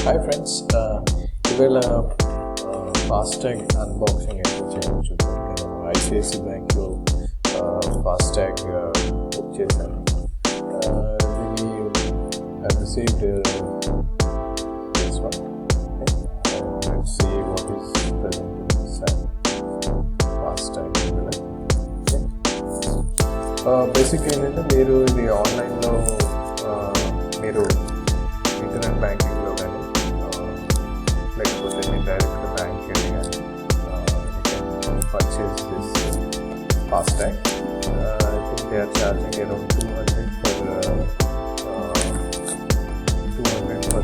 Hi friends, ఇవాళ FASTag unboxing అయితే చేయవచ్చు. నేను ఐసిఐసి బ్యాంక్లో ఫాస్టాగ్ బుక్ చేశాను. ఇది I received this one. Let's see what is present in this FASTag. బేసిక్గా ఏంటంటే మీరు ఇది ఆన్లైన్లో మీరు ఇంటర్నెట్ బ్యాంకింగ్లో కానీ లేకపోతే మీరు డైరెక్ట్గా బ్యాంక్ వెళ్ళి కానీ purchase this FASTag. I think they are charging around 200 for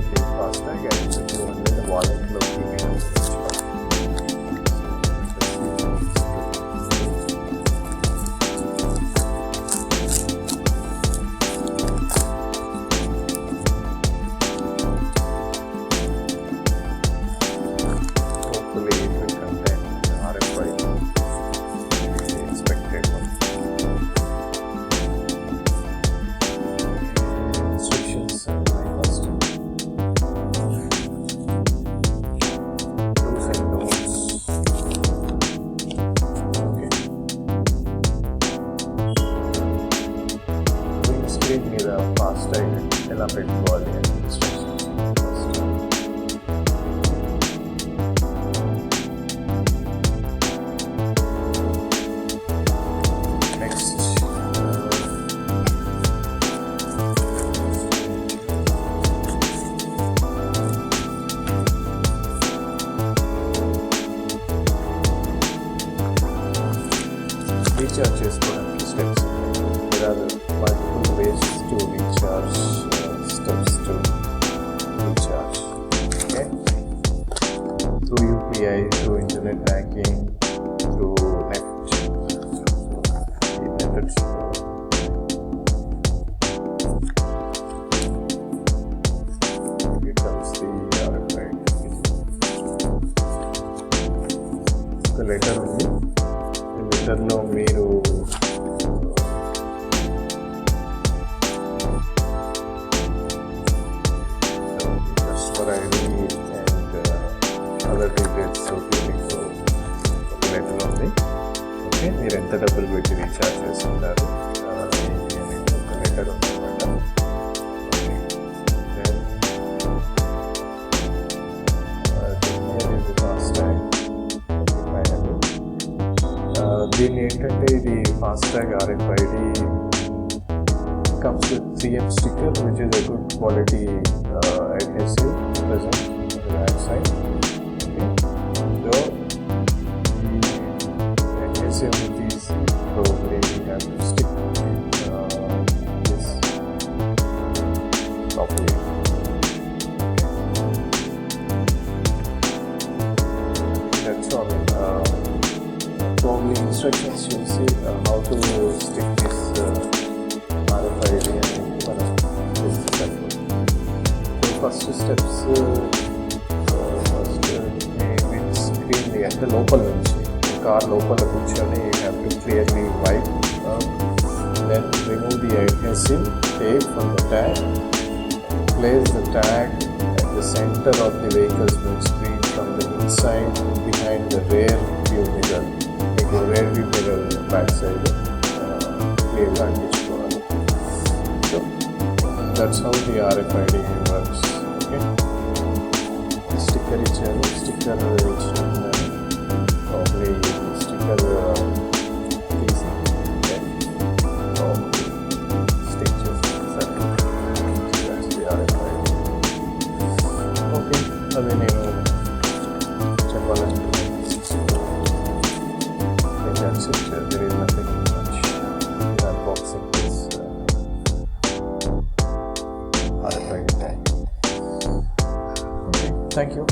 the fastag and 200 wallet-లో screen మీద ఫాస్టాగ్ ఎలా పెట్టుకోవాలి అని ఇన్స్ట్రక్షన్స్. నెక్స్ట్ రీఛార్జ్ చేసుకోవడానికి steps. There are multiple ways to recharge, steps to recharge. Okay, through UPI, through internet banking, through net methods. Here comes the RFID. The letter only. The letter lo meeru ID and other details మీకు letter ఉంది. Okay, మీరు ఎంత డబ్బులు పెట్టి recharge చేస్తుంటారు ఒక letter ఉందన్నమాట. FASTag దీన్ని ఏంటంటే ఇది FASTag RFID comes with 3M sticker, which is a good quality adhesive present on the back side. Okay, so the adhesive with is probably we have to stick this properly. That's all. Probably instructions you'll see how to stick this RFID and first steps screen అంటే లోపల నుంచి car లోపల కూర్చొని you have to clearly wipe, then remove the adhesive tape from the tag, place the tag at the center of the vehicle's windscreen from the inside behind the rear view mirror. మీకు rear view mirror back side క్లియర్గా అంటించుకోవాలి. So that's how the RFID works. Okay, sticker ఇచ్చారు. Sticker probably sticker తీసి stick చేస్తారు. That's the RFID. Okay, అది నేను చెప్పాలనుకుంటున్నాను. That's it. There is nothing much in unboxing this RFID tag. Okay, thank you.